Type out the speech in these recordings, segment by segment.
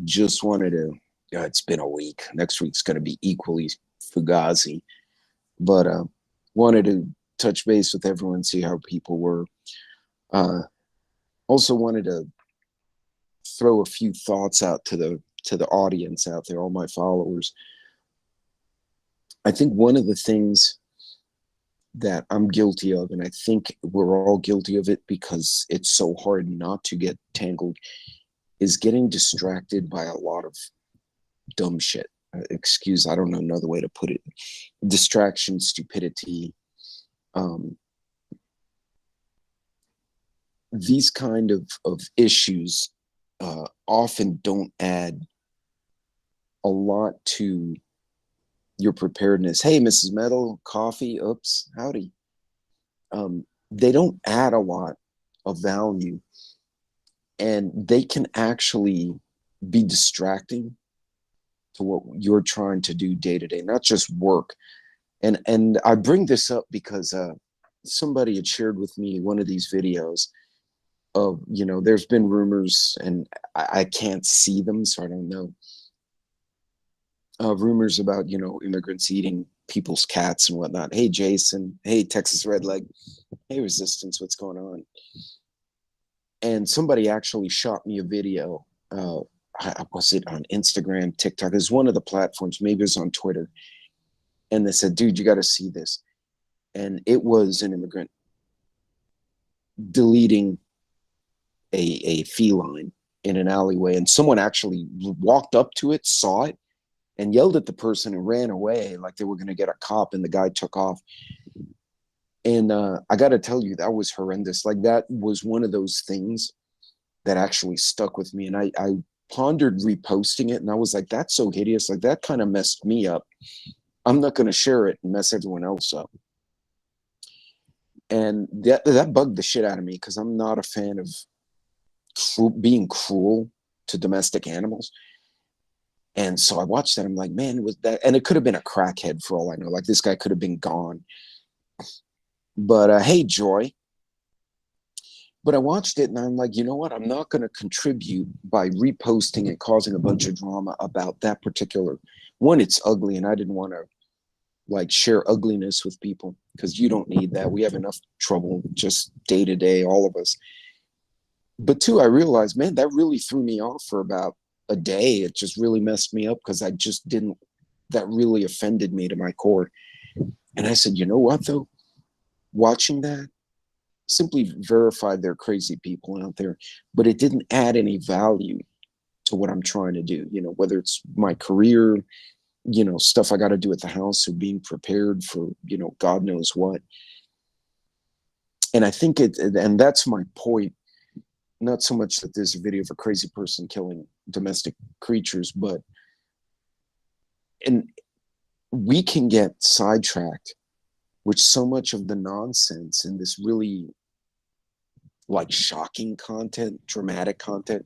Just wanted to, it's been a week. Next week's going to be equally fugazi, but wanted to touch base with everyone, see how people were. Uh, Also wanted to throw a few thoughts out to the audience out there, all my followers. I think one of the things that I'm guilty of, and I think we're all guilty of it because it's so hard not to get tangled, is getting distracted by a lot of dumb shit. Excuse, I don't know another way to put it. Distraction, stupidity. Um, these kind of issues often don't add a lot to your preparedness. Hey, Mrs. Metal, coffee, oops, howdy. They don't add a lot of value, and they can actually be distracting to what you're trying to do day to day, not just work. And I bring this up because somebody had shared with me one of these videos of, there's been rumors, and I can't see them, so I don't know. Rumors about, immigrants eating people's cats and whatnot. Hey, Jason. Hey, Texas Redleg. Hey, Resistance. What's going on? And somebody actually shot me a video. Was it on Instagram, TikTok? It was one of the platforms. Maybe it was on Twitter. And they said, dude, you got to see this. And it was an immigrant deleting a feline in an alleyway. And someone actually walked up to it, saw it, and yelled at the person and ran away like they were going to get a cop, and the guy took off. And I got to tell you, that was horrendous. Like, that was one of those things that actually stuck with me. And I pondered reposting it, and I was like, that's so hideous. Like, that kind of messed me up. I'm not going to share it and mess everyone else up. And that bugged the shit out of me because I'm not a fan of being cruel to domestic animals. And so I watched that. I'm like, man, was that? And it could have been a crackhead for all I know. Like, this guy could have been gone. But hey, Joy. But I watched it and I'm like, you know what? I'm not going to contribute by reposting and causing a bunch of drama about that particular one. It's ugly, and I didn't want to like share ugliness with people because you don't need that. We have enough trouble just day to day, all of us. But two, I realized, man, that really threw me off for about a day. It just really messed me up because I just didn't, that really offended me to my core. And I said, you know what, though? Watching that simply verified there are crazy people out there, but it didn't add any value to what I'm trying to do, whether it's my career, stuff I got to do at the house, or being prepared for, God knows what. And I think and that's my point. Not so much that there's a video of a crazy person killing domestic creatures, but and we can get sidetracked with so much of the nonsense and this really like shocking content, dramatic content,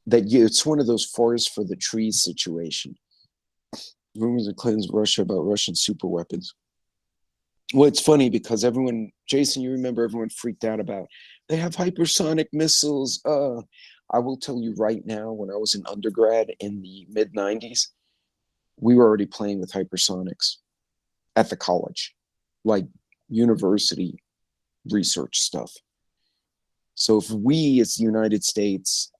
that it's one of those forest for the trees situation. Rumors of Clinton's Russia about Russian super weapons. Well, it's funny because everyone, Jason, you remember everyone freaked out about they have hypersonic missiles. I will tell you right now, when I was in undergrad in the mid 90s, we were already playing with hypersonics at the college, like university research stuff. So if we as the United States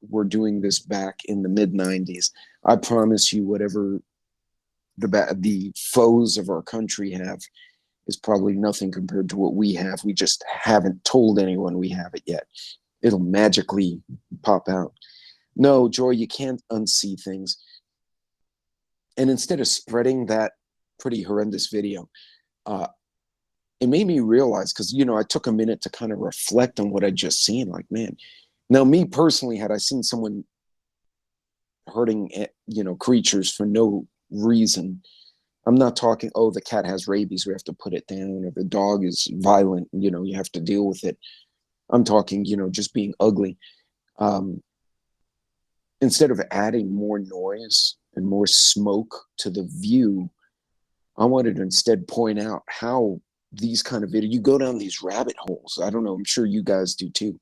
were doing this back in the mid 90s, I promise you whatever the foes of our country have is probably nothing compared to what we have. We just haven't told anyone we have it yet. It'll magically pop out. No, Joy, you can't unsee things. And instead of spreading that pretty horrendous video, it made me realize, because, I took a minute to kind of reflect on what I'd just seen. Like, man, now me personally, had I seen someone hurting, creatures for no reason, I'm not talking, oh, the cat has rabies, we have to put it down, or the dog is violent, you have to deal with it. I'm talking, just being ugly. Instead of adding more noise and more smoke to the view, I wanted to instead point out how these kind of videos, you go down these rabbit holes. I don't know, I'm sure you guys do too.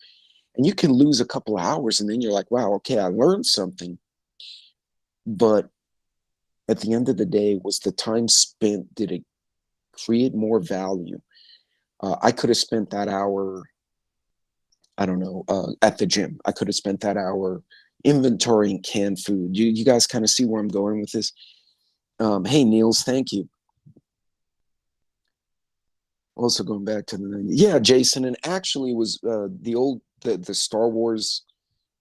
And you can lose a couple of hours and then you're like, wow, okay, I learned something. But at the end of the day, was the time spent, did it create more value? I could have spent that hour, I don't know, at the gym. I could have spent that hour inventorying canned food. You guys kind of see where I'm going with this? Hey, Niels, thank you. Also going back to the 90s. Yeah, Jason, and actually was the Star Wars,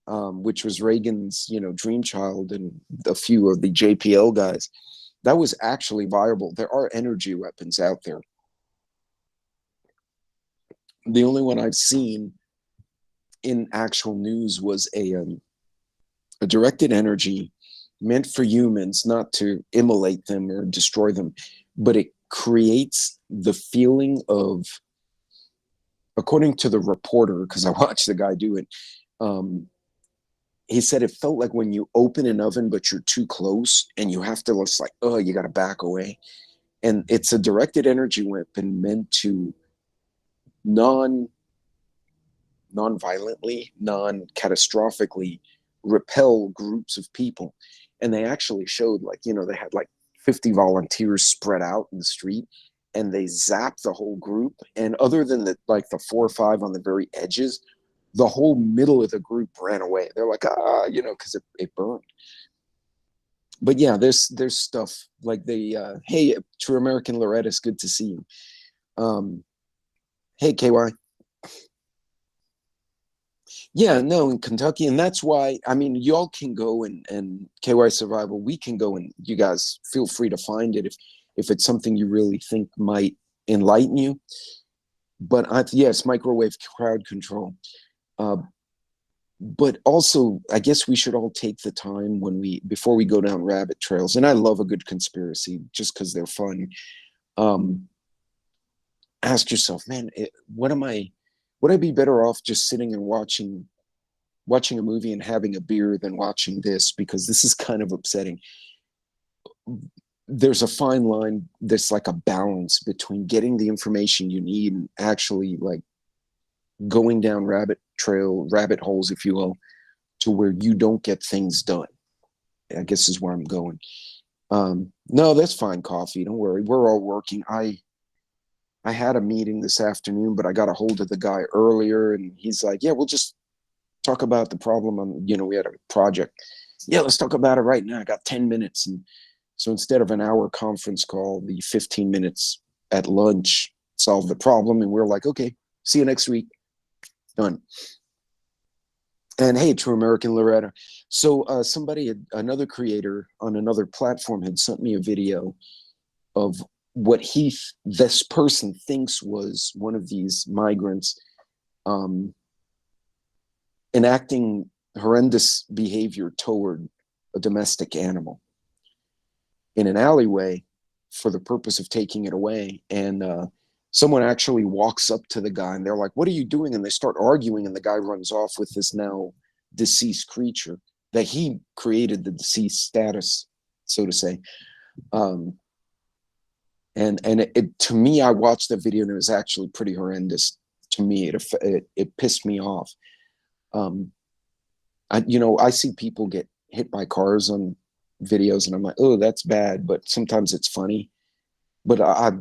which was Reagan's, dream child, and a few of the JPL guys. That was actually viable. There are energy weapons out there. The only one I've seen in actual news was a directed energy meant for humans, not to immolate them or destroy them, but it creates the feeling of, according to the reporter, because I watched the guy do it, he said it felt like when you open an oven but you're too close and you have to, it's like, oh, you got to back away. And it's a directed energy weapon meant to non-violently, non-catastrophically repel groups of people. And they actually showed, like, they had like 50 volunteers spread out in the street, and they zapped the whole group. And other than the 4 or 5 on the very edges, the whole middle of the group ran away. They're like, because it burned. But yeah, there's stuff like hey, True American Loretta's good to see you. Hey, KY. Yeah, no, in Kentucky, and that's why, I mean, y'all can go and KY Survival, we can go, and you guys feel free to find it if it's something you really think might enlighten you. But yes, microwave crowd control. But also, I guess we should all take the time before we go down rabbit trails, and I love a good conspiracy just because they're fun. Ask yourself, man, would I be better off just sitting and watching a movie and having a beer than watching this? Because this is kind of upsetting. There's a fine line. There's like a balance between getting the information you need and actually like going down rabbit holes, if you will, to where you don't get things done, I guess is where I'm going. No, that's fine, Coffee. Don't worry. We're all working. I had a meeting this afternoon, but I got a hold of the guy earlier, and he's like, yeah, we'll just talk about the problem we had a project. Yeah, let's talk about it right now. I got 10 minutes. And so instead of an hour conference call, the 15 minutes at lunch solved the problem. And we're like, okay, see you next week. Done. And hey, True American Loretta. So another creator on another platform had sent me a video of what this person thinks was one of these migrants enacting horrendous behavior toward a domestic animal in an alleyway for the purpose of taking it away. And someone actually walks up to the guy and they're like, what are you doing? And they start arguing, and the guy runs off with this now deceased creature that he created, the deceased status, so to say. And it to me, I watched the video and it was actually pretty horrendous to me. It pissed me off. I see people get hit by cars on videos, and I'm like, oh, that's bad. But sometimes it's funny. But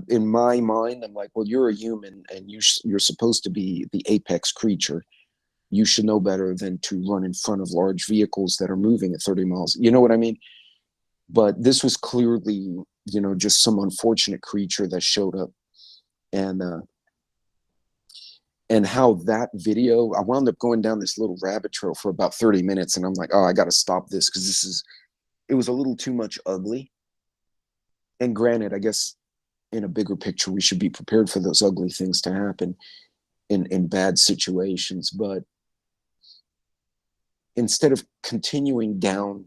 in my mind, I'm like, well, you're a human, and you're supposed to be the apex creature. You should know better than to run in front of large vehicles that are moving at 30 miles. You know what I mean? But this was clearly, just some unfortunate creature that showed up. And how that video, I wound up going down this little rabbit trail for about 30 minutes. And I'm like, oh, I got to stop this, because it was a little too much ugly. And granted, I guess in a bigger picture, we should be prepared for those ugly things to happen in bad situations. But instead of continuing down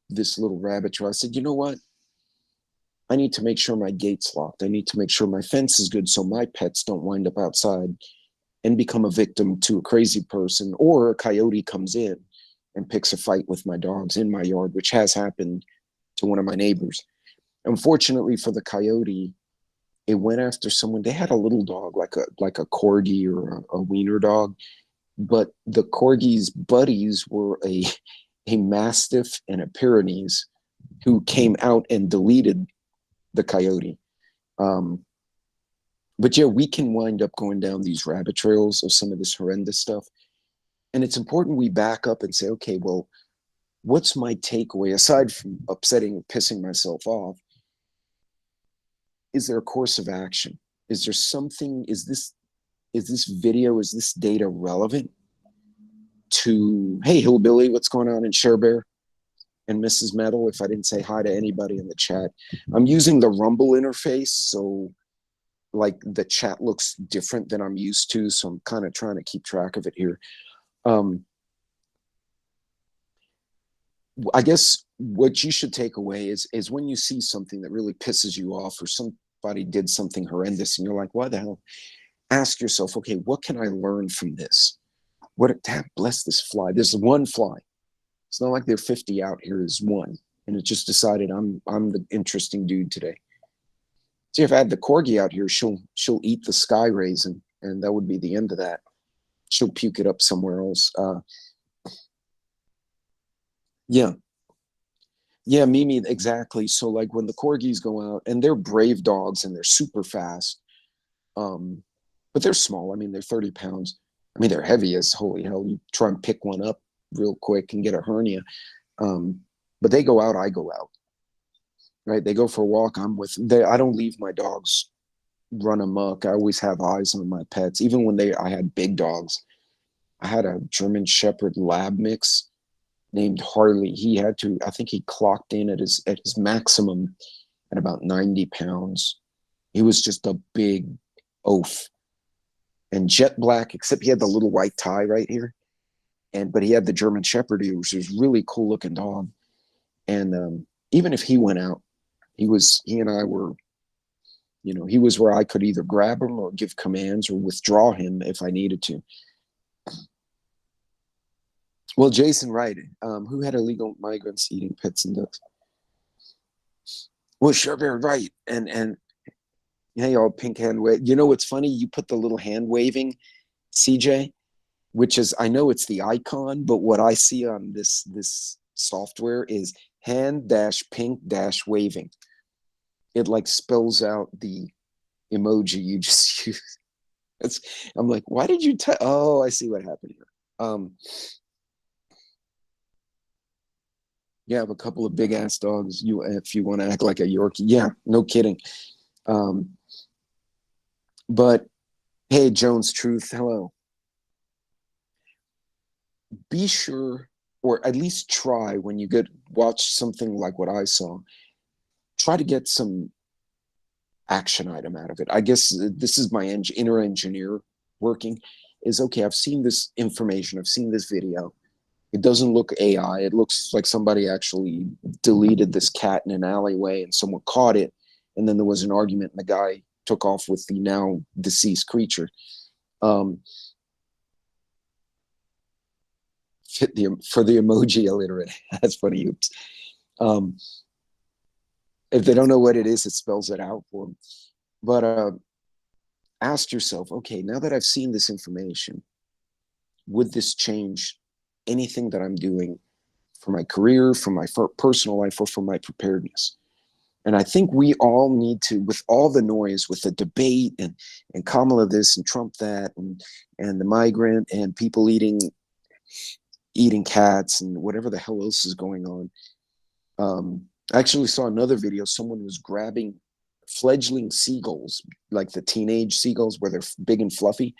this little rabbit trail, I said, you know what? I need to make sure my gate's locked. I need to make sure my fence is good so my pets don't wind up outside and become a victim to a crazy person, or a coyote comes in and picks a fight with my dogs in my yard, which has happened to one of my neighbors. Unfortunately for the coyote, it went after someone. They had a little dog, like a corgi or a wiener dog, but the corgi's buddies were a mastiff and a Pyrenees who came out and deleted the coyote. Um, but yeah, we can wind up going down these rabbit trails of some of this horrendous stuff. And it's important we back up and say, okay, well, what's my takeaway aside from upsetting and pissing myself off? Is there a course of action? Is there something? Is this video, is this data relevant to, hey, Hillbilly, what's going on in Cherbear and Mrs. Metal? If I didn't say hi to anybody in the chat, I'm using the Rumble interface, so like the chat looks different than I'm used to, so I'm kind of trying to keep track of it here. I guess what you should take away is when you see something that really pisses you off, or somebody did something horrendous and you're like, why the hell? Ask yourself, okay, what can I learn from this? What, damn, bless this fly. There's one fly. It's not like there are 50 out here. There's one. And it just decided I'm the interesting dude today. See, if I had the corgi out here, she'll eat the sky raisin, and that would be the end of that. She'll puke it up somewhere else. Yeah. Yeah, Mimi, exactly. So like when the corgis go out, and they're brave dogs and they're super fast, but they're small. I mean, they're 30 pounds. I mean, they're heavy as holy hell. You try and pick one up real quick and get a hernia. But they go out, I go out. Right? They go for a walk. I'm with them. I don't leave my dogs run amok. I always have eyes on my pets. Even when I had big dogs. I had a German Shepherd lab mix named Harley. I think he clocked in at his maximum at about 90 pounds. He was just a big oaf. And jet black, except he had the little white tie right here. But he had the German Shepherd, which was a really cool looking dog. And even if he went out, he and I were, he was where I could either grab him or give commands or withdraw him if I needed to. Well, Jason, right. Who had illegal migrants eating pets and dogs? Well, sure, they're right. And hey, all pink hand wave. You know what's funny? You put the little hand waving, CJ, which is, I know it's the icon, but what I see on this software is hand dash pink dash waving. It like spells out the emoji you just used. I'm like, why did you oh, I see what happened here. You have a couple of big ass dogs. If you want to act like a Yorkie, yeah, no kidding. But hey, Jones Truth, hello. Be sure, or at least try when you watch something like what I saw. Try to get some action item out of it. I guess this is my inner engineer working. Is okay. I've seen this information. I've seen this video. It doesn't look AI. It looks like somebody actually deleted this cat in an alleyway and someone caught it. And then there was an argument and the guy took off with the now deceased creature. For the emoji illiterate. That's funny. Oops. If they don't know what it is, it spells it out for them. But ask yourself, okay, now that I've seen this information, would this change anything that I'm doing for my career, for my personal life, or for my preparedness? And I think we all need to, with all the noise, with the debate and Kamala this and Trump that, and the migrant and people eating cats and whatever the hell else is going on. I actually saw another video. Someone was grabbing fledgling seagulls, like the teenage seagulls where they're big and fluffy.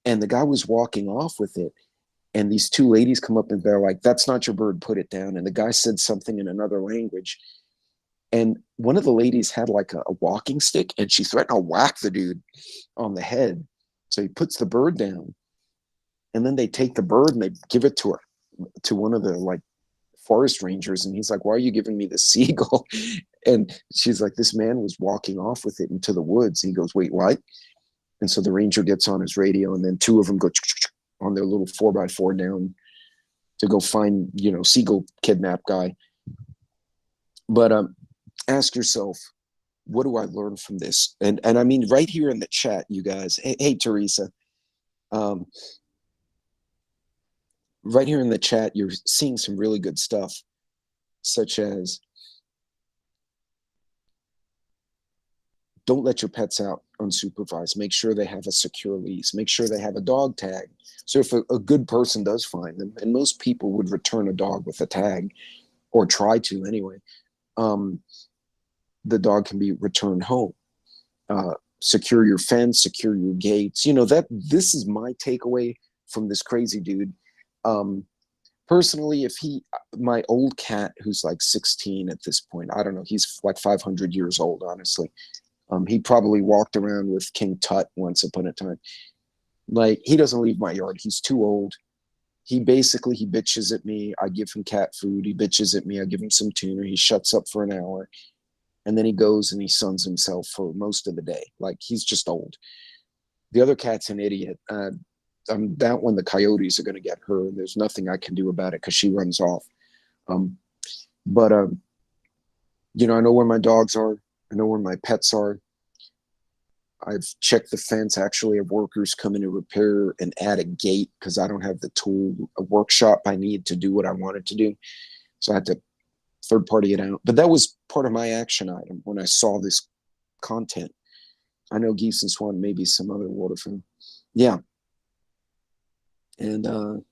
And the guy was walking off with it. And these two ladies come up and they're like, that's not your bird, put it down. And the guy said something in another language. And one of the ladies had like a walking stick and she threatened to whack the dude on the head. So he puts the bird down. And then they take the bird and they give it to one of the like forest rangers. And he's like, why are you giving me the seagull? And she's like, this man was walking off with it into the woods. He goes, wait, what? And so the ranger gets on his radio and then two of them go on their little 4x4 down to go find, seagull kidnap guy. But ask yourself, what do I learn from this? And I mean, right here in the chat, you guys, hey Teresa, right here in the chat, you're seeing some really good stuff, such as don't let your pets out unsupervised. Make sure they have a secure lease. Make sure they have a dog tag. So if a good person does find them, and most people would return a dog with a tag, or try to anyway, um, the dog can be returned home. Secure your fence, secure your gates. That this is my takeaway from this crazy dude. Personally, if my old cat, who's like 16 at this point, I don't know, he's like 500 years old, honestly. He probably walked around with King Tut once upon a time. Like, he doesn't leave my yard. He's too old. He bitches at me. I give him cat food. He bitches at me. I give him some tuna. He shuts up for an hour. And then he goes and he suns himself for most of the day. Like, he's just old. The other cat's an idiot. That one, the coyotes are going to get her. There's nothing I can do about it because she runs off. But I know where my dogs are. I know where my pets are. I've checked the fence. Actually, I have workers come in to repair and add a gate because I don't have the tool, a workshop I need to do what I wanted to do. So I had to third party it out. But that was part of my action item when I saw this content. I know geese and swan, maybe some other waterfowl. Yeah. And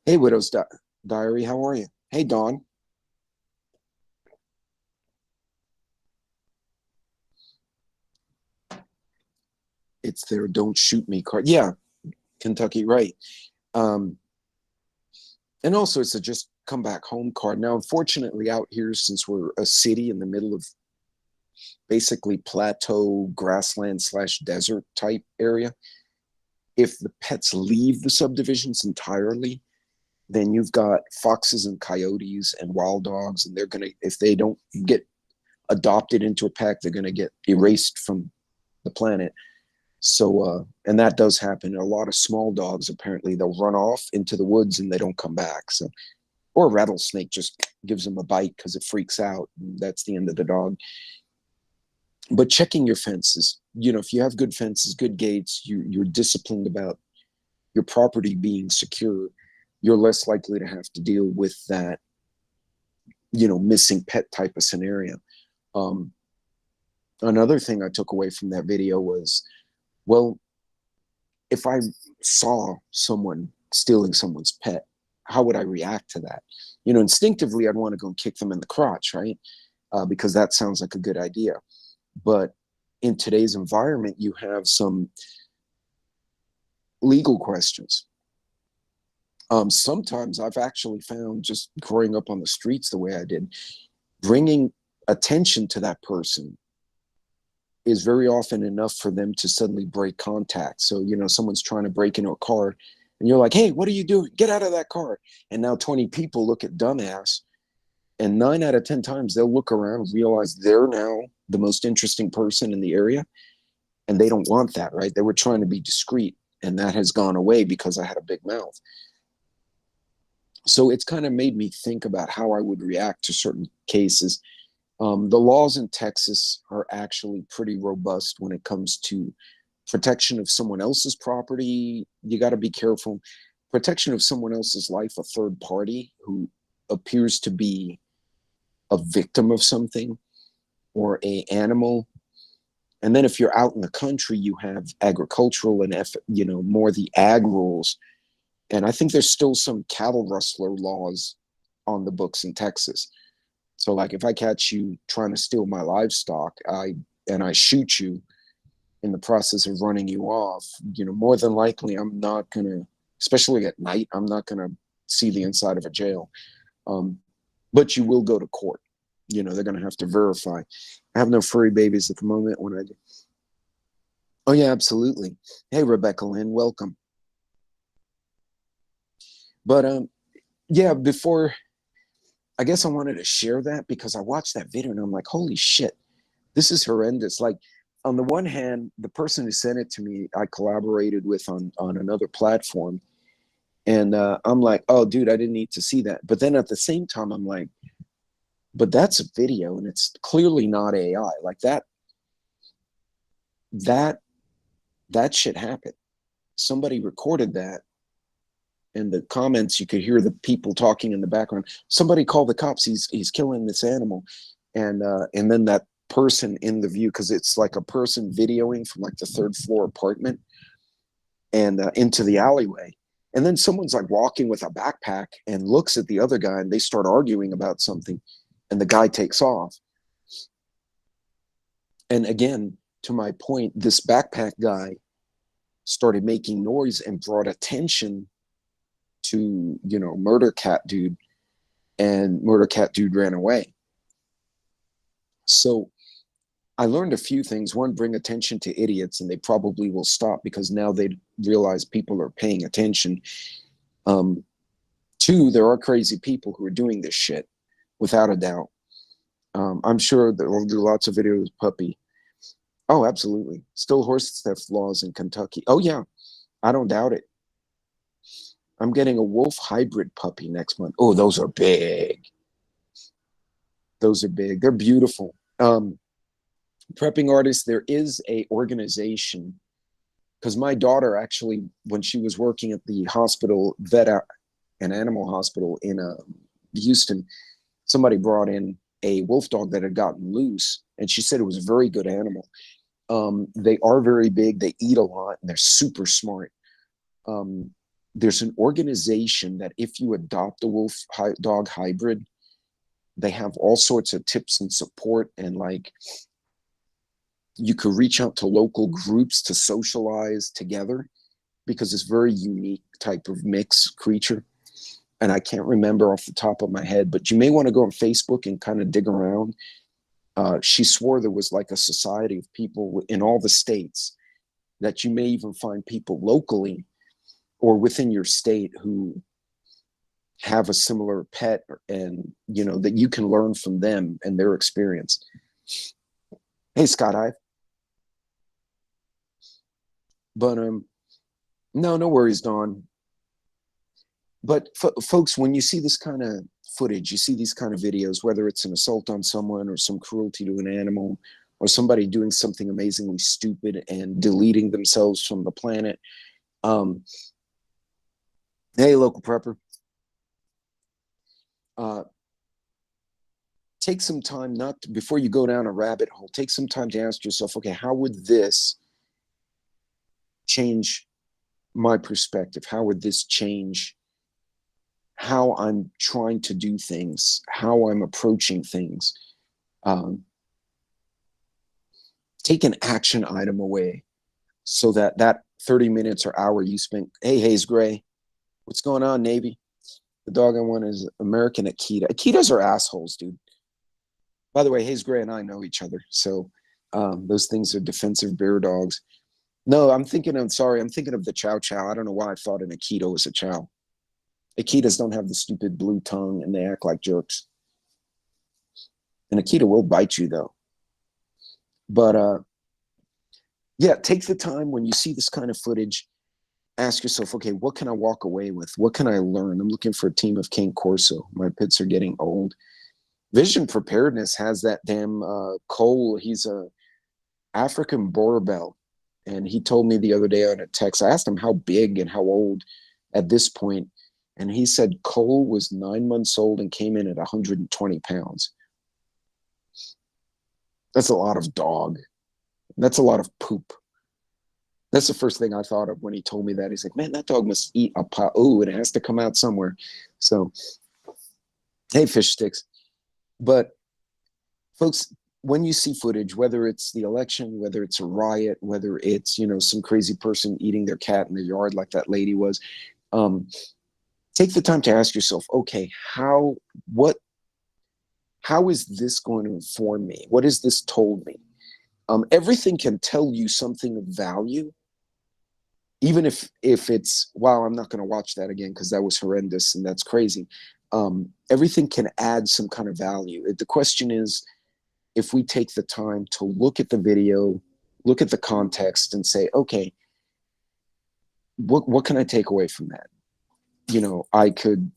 hey, Widow's Diary, how are you? Hey, Dawn. It's their "don't shoot me" card. Yeah, Kentucky, right. And also it's a just come back home card. Now, unfortunately, out here, since we're a city in the middle of basically plateau, grassland / desert type area, if the pets leave the subdivisions entirely, then you've got foxes and coyotes and wild dogs, and if they don't get adopted into a pack, they're gonna get erased from the planet. So, and that does happen. A lot of small dogs, apparently, they'll run off into the woods and they don't come back. So, or a rattlesnake just gives them a bite because it freaks out. And that's the end of the dog. But checking your fences, if you have good fences, good gates, you're disciplined about your property being secure, you're less likely to have to deal with that, missing pet type of scenario. Another thing I took away from that video was, well, if I saw someone stealing someone's pet, how would I react to that? Instinctively, I'd want to go kick them in the crotch, right? Because that sounds like a good idea. But in today's environment, you have some legal questions. Sometimes I've actually found, just growing up on the streets the way I did, bringing attention to that person is very often enough for them to suddenly break contact. So, someone's trying to break into a car and you're like, hey, what are you doing? Get out of that car. And now 20 people look at dumbass, and 9 out of 10 times they'll look around and realize they're now the most interesting person in the area. And they don't want that, right? They were trying to be discreet, and that has gone away because I had a big mouth. So it's kind of made me think about how I would react to certain cases. The laws in Texas are actually pretty robust when it comes to protection of someone else's property. You got to be careful. Protection of someone else's life, a third party who appears to be a victim of something, or a animal. And then if you're out in the country, you have agricultural and more the ag rules. And I think there's still some cattle rustler laws on the books in Texas. So, like, if I catch you trying to steal my livestock, and I shoot you in the process of running you off, more than likely I'm not gonna, especially at night, I'm not gonna see the inside of a jail. But you will go to court. They're gonna have to verify. I have no furry babies at the moment. When I do. Oh yeah, absolutely. Hey, Rebecca Lynn, welcome. But yeah, before, I guess I wanted to share that because I watched that video and I'm like, holy shit, this is horrendous. Like, on the one hand, the person who sent it to me, I collaborated with on another platform. And I'm like, oh, dude, I didn't need to see that. But then at the same time, I'm like, but that's a video and it's clearly not AI. Like, that shit happened. Somebody recorded that and the comments, you could hear the people talking in the background. Somebody call the cops. He's killing this animal, and then that person in the view, because it's like a person videoing from like the third floor apartment and into the alleyway. And then someone's like walking with a backpack and looks at the other guy, and they start arguing about something, and the guy takes off. And again, to my point, this backpack guy started making noise and brought attention to, you know, Murder Cat Dude, and Murder Cat Dude ran away. So I learned a few things. One, bring attention to idiots, and they probably will stop because now they realize people are paying attention. Two, there are crazy people who are doing this shit, without a doubt. I'm sure that we'll do lots of videos with Puppy. Oh, absolutely. Still horse theft laws in Kentucky. Oh, yeah. I don't doubt it. I'm getting a wolf hybrid puppy next month. Oh, those are big. Those are big. They're beautiful. Prepping artists, there is a organization, because my daughter actually, when she was working at the hospital, an animal hospital in Houston, somebody brought in a wolf dog that had gotten loose, and she said it was a very good animal. They are very big, they eat a lot, and they're super smart. There's an organization that if you adopt a wolf dog hybrid, they have all sorts of tips and support, and like you could reach out to local groups to socialize together, because it's very unique type of mixed creature. And I can't remember off the top of my head, but you may want to go on Facebook and kind of dig around. She swore there was like a society of people in all the states, that you may even find people locally or within your state who have a similar pet, and you know that you can learn from them and their experience. Hey, Scott Hive. But no worries, Dawn. But folks, when you see this kind of footage, you see these kind of videos, whether it's an assault on someone or some cruelty to an animal, or somebody doing something amazingly stupid and deleting themselves from the planet. Hey, local prepper. Take some time, before you go down a rabbit hole, take some time to ask yourself, okay, how would this change my perspective? How would this change how I'm trying to do things, how I'm approaching things? Take an action item away, so that 30 minutes or hour you spent. Hey, Hayes Gray, what's going on, Navy? The dog I want is American Akita. Akitas are assholes, dude. By the way, Hayes Gray and I know each other, so those things are defensive bear dogs. No, I'm thinking of the Chow Chow. I don't know why I thought an Akita was a Chow. Akitas don't have the stupid blue tongue, and they act like jerks. An Akita will bite you, though. But yeah, take the time when you see this kind of footage. Ask yourself, okay, what can I walk away with? What can I learn? I'm looking for a team of Cane Corso. My pits are getting old. Vision Preparedness has that damn Cole. He's a African Borbell. And he told me the other day on a text, I asked him how big and how old at this point. And he said Cole was 9 months old and came in at 120 pounds. That's a lot of dog. That's a lot of poop. That's the first thing I thought of when he told me that. He's like, man, that dog must eat a pot. Oh, it has to come out somewhere. So, hey, fish sticks. But folks, when you see footage, whether it's the election, whether it's a riot, whether it's, you know, some crazy person eating their cat in the yard like that lady was, take the time to ask yourself, okay, how is this going to inform me? What has this told me? Everything can tell you something of value, even if it's, wow, I'm not going to watch that again because that was horrendous and that's crazy. Everything can add some kind of value. The question is, if we take the time to look at the video, look at the context and say, okay, what can I take away from that? You know, I could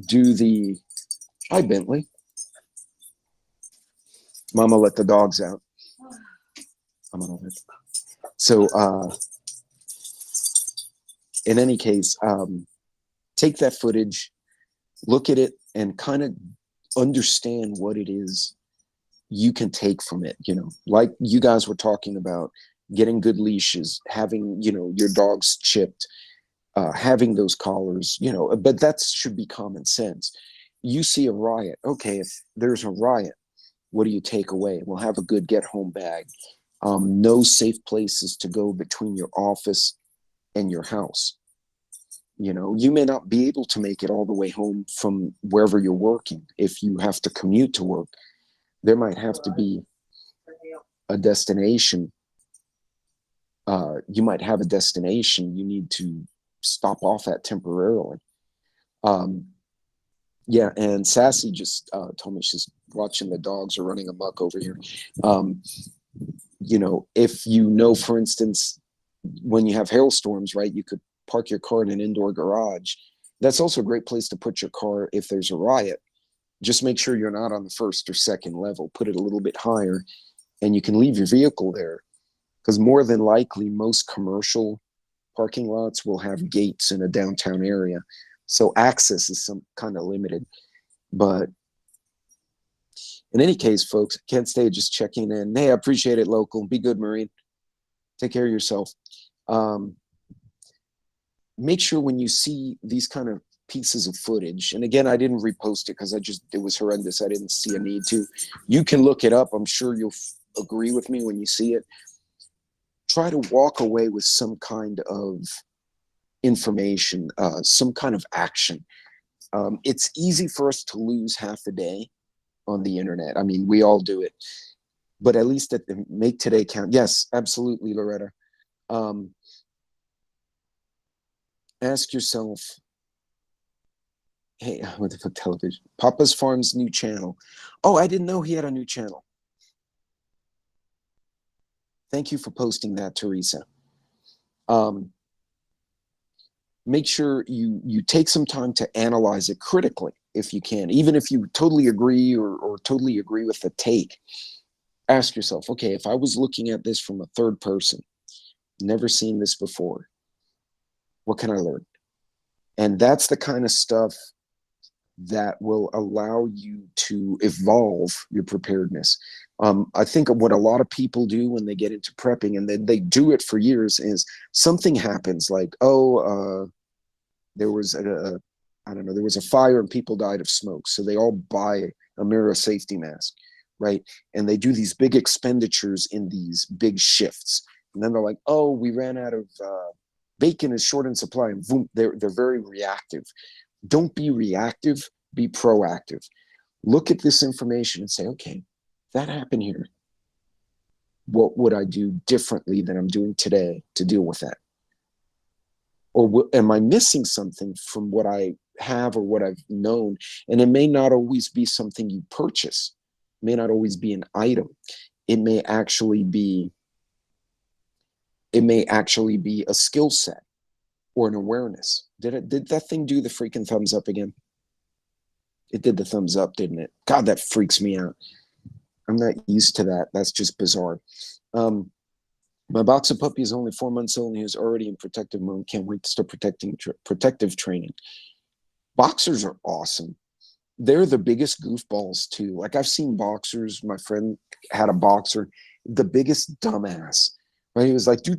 do hi, Bentley. Mama let the dogs out. I'm on it. So in any case, take that footage, look at it, and kind of understand what it is you can take from it. You know, like you guys were talking about, getting good leashes, having, you know, your dogs chipped, having those collars, you know, but that should be common sense. You see a riot. Okay, if there's a riot, what do you take away? Well, have a good get home bag. No safe places to go between your office and your house. You know, you may not be able to make it all the way home from wherever you're working. If you have to commute to work, there might have to be a destination. You might have a destination you need to stop off at temporarily. Um, yeah, and Sassy just told me she's watching the dogs are running amok over here. You know, if you know, for instance, when you have hailstorms, right, you could park your car in an indoor garage. That's also a great place to put your car if there's a riot. Just make sure you're not on the first or second level. Put it a little bit higher, and you can leave your vehicle there. Because more than likely, most commercial parking lots will have gates in a downtown area. So access is some kind of limited. But in any case, folks, can't stay just checking in. Hey, I appreciate it, local. Be good, Marine. Take care of yourself. Make sure when you see these kind of pieces of footage, and again, I didn't repost it because it was horrendous. I didn't see a need to. You can look it up. I'm sure you'll agree with me when you see it. Try to walk away with some kind of information, some kind of action. It's easy for us to lose half a day on the internet. I mean, we all do it, but at least make today count. Yes, absolutely, Loretta. Ask yourself, hey, what the fuck, television? Papa's Farm's new channel. Oh, I didn't know he had a new channel. Thank you for posting that, Teresa. Make sure you take some time to analyze it critically if you can, even if you totally agree or totally agree with the take. Ask yourself, okay, if I was looking at this from a third person, never seen this before, what can I learn? And that's the kind of stuff that will allow you to evolve your preparedness. I think what a lot of people do when they get into prepping, and then they do it for years, is something happens like, there was I don't know, there was a fire and people died of smoke. So they all buy a mirror safety mask, right? And they do these big expenditures in these big shifts. And then they're like, oh, we ran out of bacon is short in supply, and boom, they're very reactive. Don't be reactive, be proactive. Look at this information and say, okay, that happened here. What would I do differently than I'm doing today to deal with that? Or am I missing something from what I have or what I've known? And it may not always be something you purchase. It may not always be an item. It may actually be a skill set or an awareness. Did that thing do the freaking thumbs up again? It did the thumbs up, didn't it? God, that freaks me out. I'm not used to that. That's just bizarre. My boxer puppy is only 4 months old and he was already in protective mode. Can't wait to start protective training. Boxers are awesome. They're the biggest goofballs too. Like, I've seen boxers. My friend had a boxer, the biggest dumbass. Right? He was like, do.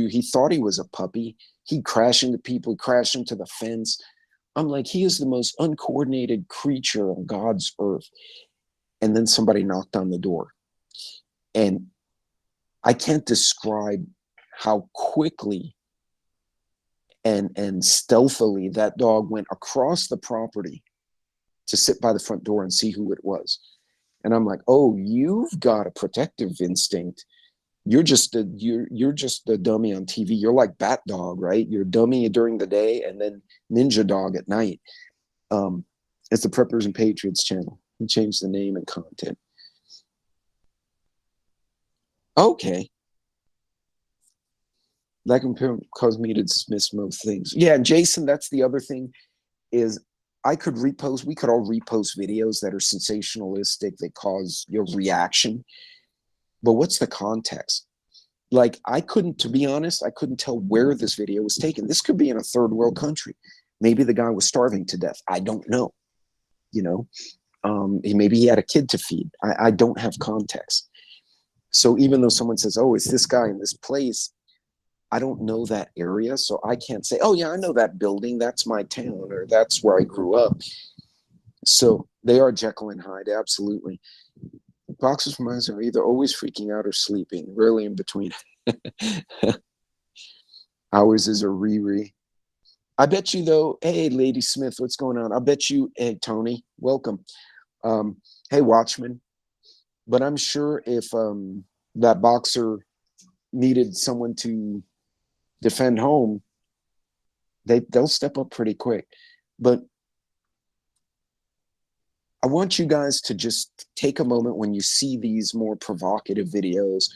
He thought he was a puppy. He'd crash into people, crash into the fence. I'm like, he is the most uncoordinated creature on God's earth. And then somebody knocked on the door. And I can't describe how quickly and stealthily that dog went across the property to sit by the front door and see who it was. And I'm like, oh, you've got a protective instinct. You're just a dummy on TV. You're like Bat Dog, right? You're a dummy during the day and then Ninja Dog at night. It's the Preppers and Patriots channel. He changed the name and content. Okay. That can cause me to dismiss most things. Yeah, Jason, that's the other thing is we could all repost videos that are sensationalistic, that cause your reaction. But what's the context? Like, to be honest, I couldn't tell where this video was taken. This could be in a third world country. Maybe the guy was starving to death. I don't know. You know, maybe he had a kid to feed. I don't have context. So even though someone says, oh, it's this guy in this place, I don't know that area. So I can't say, oh, yeah, I know that building. That's my town, or that's where I grew up. So they are Jekyll and Hyde, absolutely. Boxers from Mars are either always freaking out or sleeping, rarely in between. Ours is a Riri. I bet you, though, hey, Lady Smith, what's going on? I bet you, hey, Tony, welcome. Hey, Watchman. But I'm sure if that boxer needed someone to defend home, they'll step up pretty quick. But I want you guys to just take a moment when you see these more provocative videos,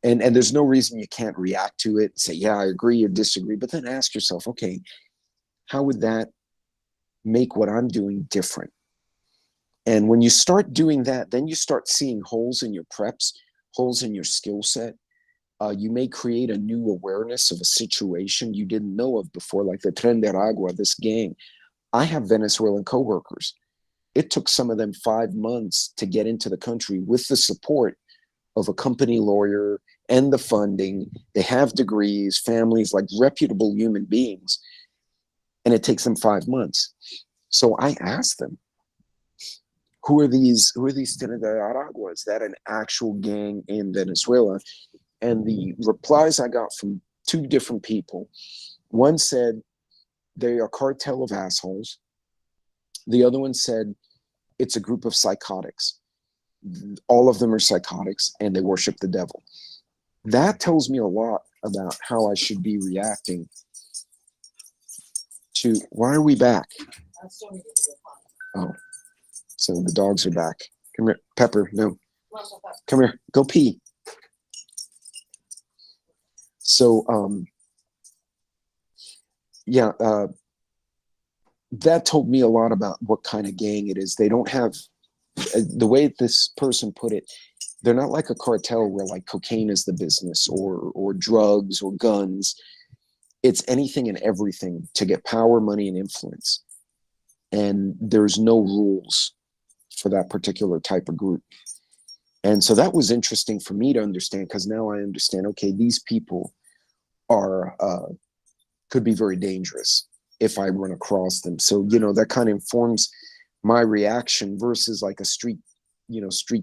and there's no reason you can't react to it, say, yeah, I agree or disagree, but then ask yourself, okay, how would that make what I'm doing different? And when you start doing that, then you start seeing holes in your preps, holes in your skill set. You may create a new awareness of a situation you didn't know of before, like the Tren de Aragua, this gang. I have Venezuelan coworkers. It took some of them 5 months to get into the country with the support of a company lawyer and the funding. They have degrees, families, like reputable human beings, and it takes them 5 months. So I asked them, who are these Tren de Aragua? Is that an actual gang in Venezuela? And the replies I got from 2 different people, one said they are a cartel of assholes. The other one said it's a group of psychotics. All of them are psychotics and they worship the devil. That tells me a lot about how I should be reacting to, why are we back? Oh, so the dogs are back. Come here, Pepper, no. Come here, go pee. So, yeah, that told me a lot about what kind of gang it is. They don't have, the way this person put it, they're not like a cartel where like cocaine is the business, or drugs or guns. It's anything and everything to get power, money, and influence. And there's no rules for that particular type of group. And so that was interesting for me to understand, because now I understand, okay, these people are could be very dangerous if I run across them. So, you know, that kind of informs my reaction versus like a street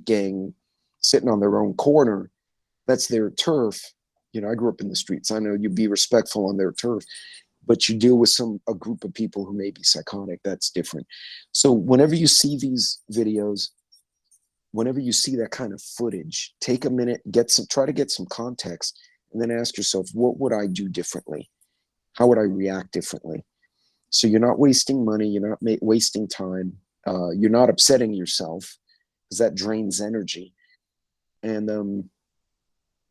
gang sitting on their own corner. That's their turf. You know, I grew up in the streets. I know you be respectful on their turf, but you deal with a group of people who may be psychotic. That's different. So whenever you see these videos, whenever you see that kind of footage, take a minute, try to get some context, and then ask yourself, what would I do differently? How would I react differently? So you're not wasting money, you're not wasting time, you're not upsetting yourself, because that drains energy. And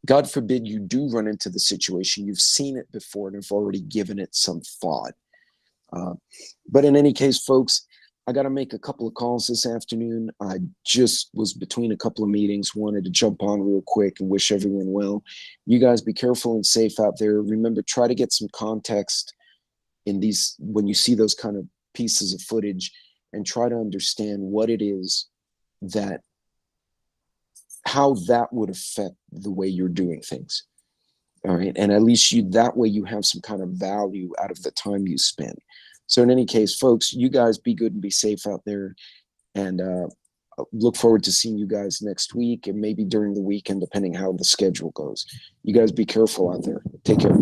God forbid you do run into the situation, you've seen it before and have already given it some thought. But in any case, folks, I got to make a couple of calls this afternoon. I just was between a couple of meetings, wanted to jump on real quick and wish everyone well. You guys be careful and safe out there. Remember, try to get some context in these, when you see those kind of pieces of footage, and try to understand what it is that, how that would affect the way you're doing things. All right. And at least that way you have some kind of value out of the time you spend. So in any case, folks, you guys be good and be safe out there. And look forward to seeing you guys next week, and maybe during the weekend, depending how the schedule goes. You guys be careful out there. Take care.